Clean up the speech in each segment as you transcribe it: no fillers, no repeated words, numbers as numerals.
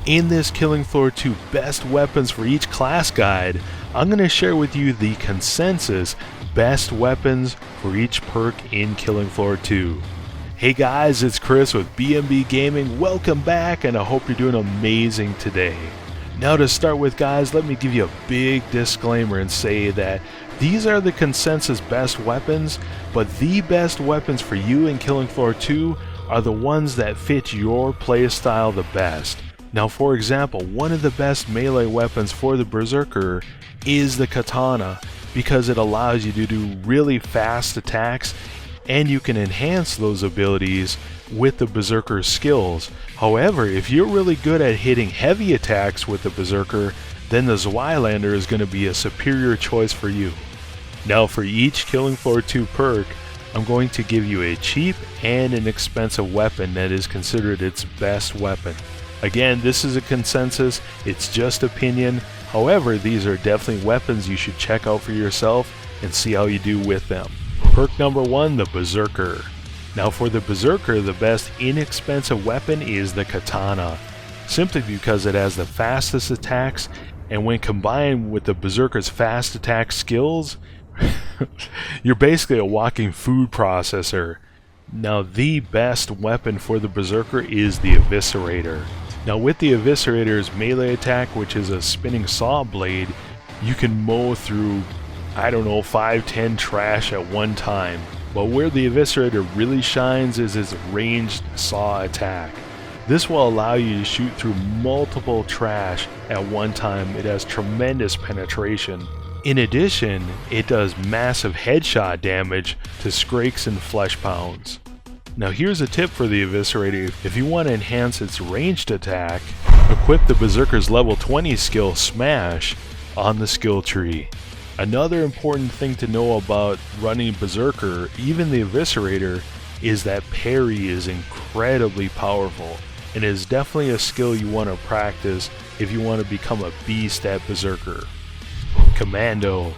In this Killing Floor 2 best weapons for each class guide, I'm going to share with you the consensus best weapons for each perk in Killing Floor 2. Hey guys, it's Chris with BMB Gaming. Welcome back, and I hope you're doing amazing today. Now to start with, guys, let me give you a big disclaimer and say that these are the consensus best weapons, but the best weapons for you in Killing Floor 2 are the ones that fit your playstyle the best. Now, for example, one of the best melee weapons for the Berserker is the katana, because it allows you to do really fast attacks and you can enhance those abilities with the Berserker's skills. However, if you're really good at hitting heavy attacks with the Berserker, then the Zweilander is going to be a superior choice for you. Now, for each Killing Floor 2 perk, I'm going to give you a cheap and an expensive weapon that is considered its best weapon. Again, this is a consensus, it's just opinion. However, these are definitely weapons you should check out for yourself and see how you do with them. Perk number 1, the Berserker. Now for the Berserker, the best inexpensive weapon is the katana, simply because it has the fastest attacks, and when combined with the Berserker's fast attack skills, you're basically a walking food processor. Now the best weapon for the Berserker is the Eviscerator. Now with the Eviscerator's melee attack, which is a spinning saw blade, you can mow through, 5-10 trash at one time. But where the Eviscerator really shines is its ranged saw attack. This will allow you to shoot through multiple trash at one time. It has tremendous penetration. In addition, it does massive headshot damage to Skrakes and Flesh Pounds. Now here's a tip for the Eviscerator. If you want to enhance its ranged attack, equip the Berserker's level 20 skill Smash on the skill tree. Another important thing to know about running Berserker, even the Eviscerator, is that parry is incredibly powerful, and is definitely a skill you want to practice if you want to become a beast at Berserker. Commando.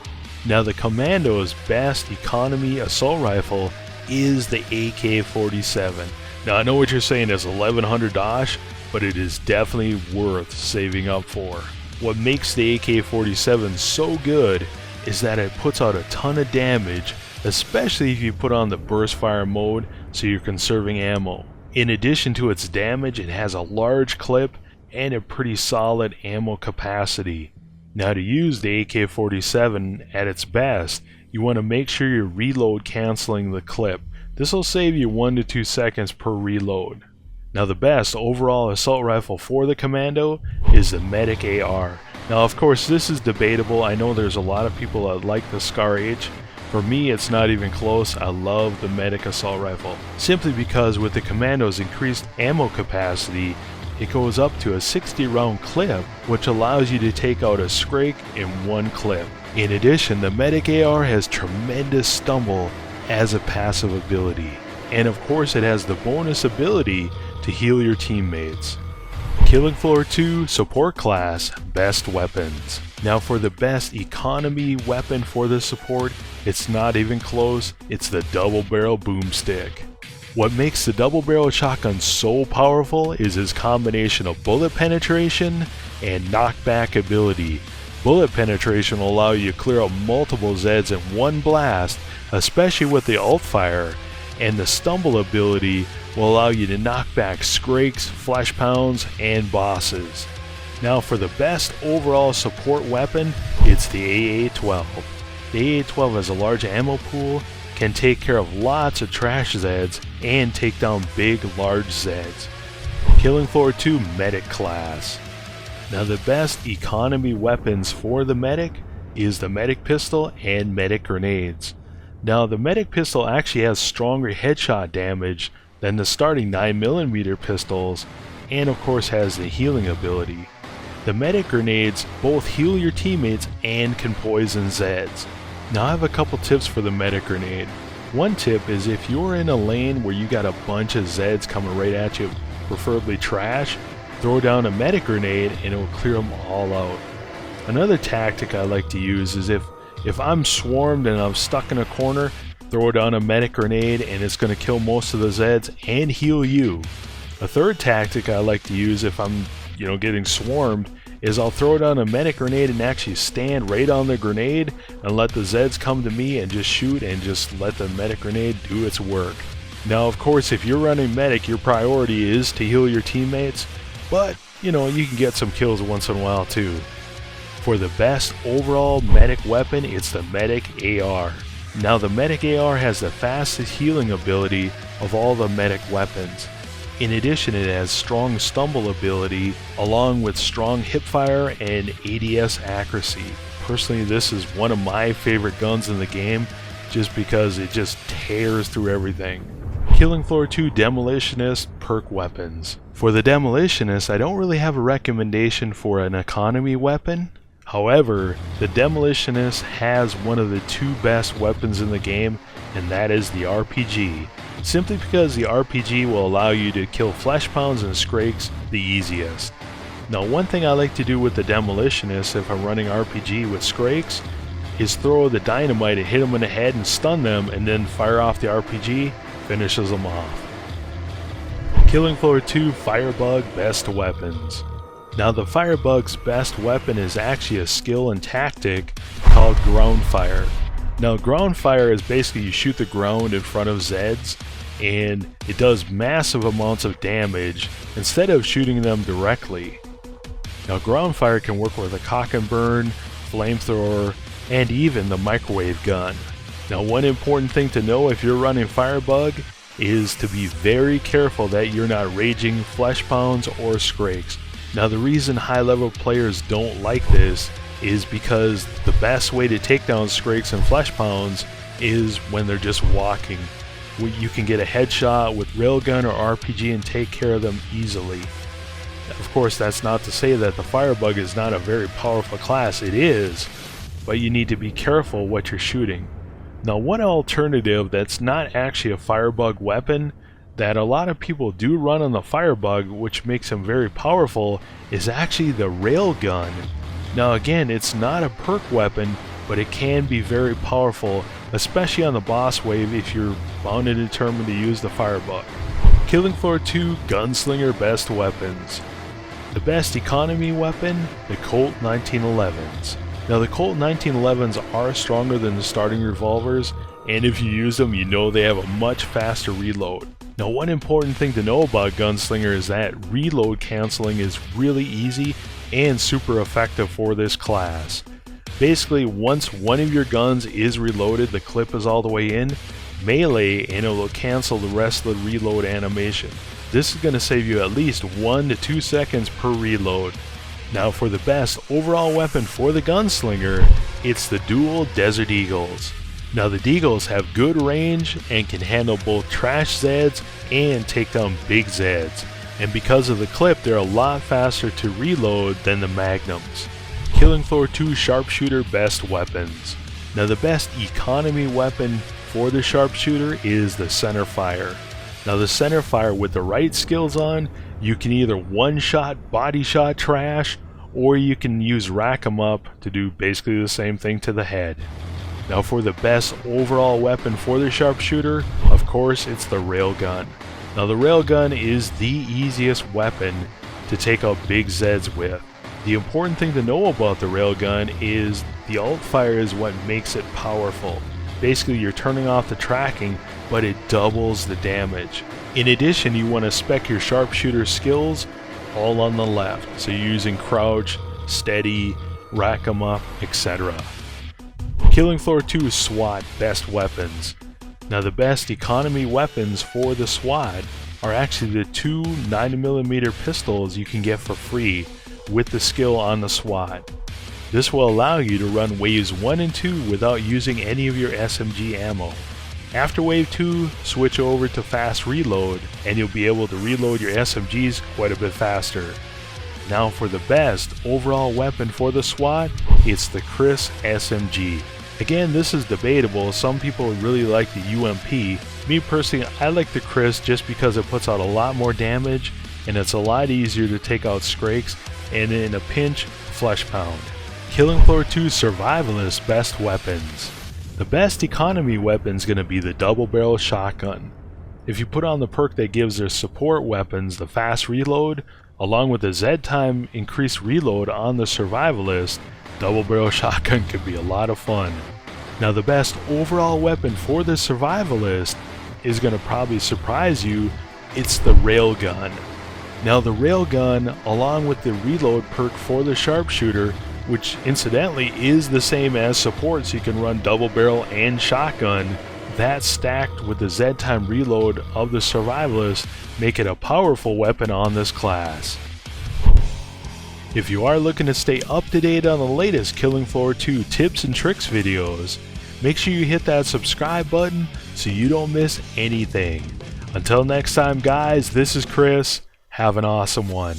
Now the Commando's best economy assault rifle is the AK-47. Now I know what you're saying is $1,100, but it is definitely worth saving up for. What makes the AK-47 so good is that it puts out a ton of damage, especially if you put on the burst fire mode so you're conserving ammo. In addition to its damage, it has a large clip and a pretty solid ammo capacity. Now to use the AK-47 at its best, you want to make sure you're reload canceling the clip. This will save you 1 to 2 seconds per reload. Now the best overall assault rifle for the Commando is the Medic AR. Now of course this is debatable. I know there's a lot of people that like the Scar H. For me, it's not even close. I love the Medic assault rifle, simply because with the Commando's increased ammo capacity, it goes up to a 60 round clip, which allows you to take out a Skrake in one clip. In addition, the Medic AR has tremendous stumble as a passive ability, and of course it has the bonus ability to heal your teammates. Killing Floor 2 support class best weapons. Now for the best economy weapon for the support, it's not even close, it's the double barrel boomstick. What makes the double barrel shotgun so powerful is its combination of bullet penetration and knockback ability. Bullet penetration will allow you to clear out multiple Zeds in one blast, especially with the alt fire, and the stumble ability will allow you to knock back Skrakes, Flesh Pounds, and bosses. Now for the best overall support weapon, it's the AA-12. The AA-12 has a large ammo pool, can take care of lots of trash Zeds, and take down big large Zeds. Killing Floor 2 Medic class. Now the best economy weapons for the Medic is the Medic pistol and Medic grenades. Now the Medic pistol actually has stronger headshot damage than the starting 9mm pistols, and of course has the healing ability. The Medic grenades both heal your teammates and can poison Zeds. Now I have a couple tips for the Medic grenade. One tip is if you're in a lane where you got a bunch of Zeds coming right at you, preferably trash, throw down a Medic grenade and it will clear them all out. Another tactic I like to use is if I'm swarmed and I'm stuck in a corner, throw down a Medic grenade and it's going to kill most of the Zeds and heal you. A third tactic I like to use if I'm getting swarmed is I'll throw down a medic grenade and actually stand right on the grenade and let the Zeds come to me and just shoot and just let the medic grenade do its work. Now of course if you're running medic, your priority is to heal your teammates, but you can get some kills once in a while too. For the best overall medic weapon, it's the medic AR. Now the medic AR has the fastest healing ability of all the medic weapons. In addition, it has strong stumble ability along with strong hipfire and ADS accuracy. Personally, this is one of my favorite guns in the game just because it just tears through everything. Killing Floor 2 Demolitionist perk weapons. For the Demolitionist, I don't really have a recommendation for an economy weapon. However, the Demolitionist has one of the two best weapons in the game, and that is the RPG. Simply because the RPG will allow you to kill flesh pounds and skrakes the easiest. Now one thing I like to do with the Demolitionist if I'm running RPG with skrakes is throw the dynamite and hit them in the head and stun them, and then fire off the RPG, finishes them off. Killing Floor 2 Firebug best weapons. Now the Firebug's best weapon is actually a skill and tactic called ground fire. Now ground fire is basically you shoot the ground in front of Zeds and it does massive amounts of damage instead of shooting them directly. Now ground fire can work with a cock and burn, flamethrower, and even the microwave gun. Now one important thing to know if you're running Firebug is to be very careful that you're not raging flesh pounds or skrakes. Now the reason high level players don't like this is because the best way to take down skrakes and flesh pounds is when they're just walking. You can get a headshot with railgun or RPG and take care of them easily. Of course, that's not to say that the Firebug is not a very powerful class. It is, but you need to be careful what you're shooting. Now one alternative that's not actually a Firebug weapon that a lot of people do run on the Firebug, which makes them very powerful, is actually the railgun. Now again, it's not a perk weapon, but it can be very powerful, especially on the boss wave if you're bound and determined to use the Firebug. Killing Floor 2 Gunslinger best weapons. The best economy weapon, the Colt 1911s. Now the Colt 1911s are stronger than the starting revolvers, and if you use them, you know they have a much faster reload. Now one important thing to know about Gunslinger is that reload canceling is really easy and super effective for this class. Basically, once one of your guns is reloaded, the clip is all the way in, melee, and it will cancel the rest of the reload animation. This is going to save you at least 1 to 2 seconds per reload. Now for the best overall weapon for the Gunslinger, it's the dual Desert Eagles. Now the Deagles have good range and can handle both trash Zeds and take down big Zeds. And because of the clip, they're a lot faster to reload than the Magnums. Killing Floor 2 Sharpshooter best weapons. Now the best economy weapon for the Sharpshooter is the Centerfire. Now the Centerfire, with the right skills on, you can either one-shot, body shot trash, or you can use rack 'em up to do basically the same thing to the head. Now for the best overall weapon for the Sharpshooter, of course it's the railgun. Now the railgun is the easiest weapon to take out big Zeds with. The important thing to know about the railgun is the alt fire is what makes it powerful. Basically you're turning off the tracking, but it doubles the damage. In addition, you want to spec your Sharpshooter skills all on the left, so you're using crouch, steady, rack 'em up, etc. Killing Floor 2 SWAT best weapons. Now the best economy weapons for the SWAT are actually the two 9mm pistols you can get for free with the skill on the SWAT. This will allow you to run waves 1 and 2 without using any of your SMG ammo. After wave 2, switch over to fast reload and you'll be able to reload your SMGs quite a bit faster. Now for the best overall weapon for the SWAT, it's the Chris SMG. Again, this is debatable. Some people really like the UMP. Me personally, I like the Chris just because it puts out a lot more damage and it's a lot easier to take out skrakes and in a pinch, flesh pound. Killing Floor 2 Survivalist best weapons. The best economy weapon is going to be the double barrel shotgun. If you put on the perk that gives their support weapons the fast reload, Along with the Z time increased reload on the Survivalist, double barrel shotgun can be a lot of fun. Now the best overall weapon for the Survivalist is going to probably surprise you. It's the railgun. Now the railgun, along with the reload perk for the Sharpshooter, which incidentally is the same as support, so you can run double barrel and shotgun, that stacked with the Z time reload of the Survivalist make it a powerful weapon on this class. If you are looking to stay up to date on the latest Killing Floor 2 tips and tricks videos, make sure you hit that subscribe button so you don't miss anything. Until next time guys, this is Chris. Have an awesome one.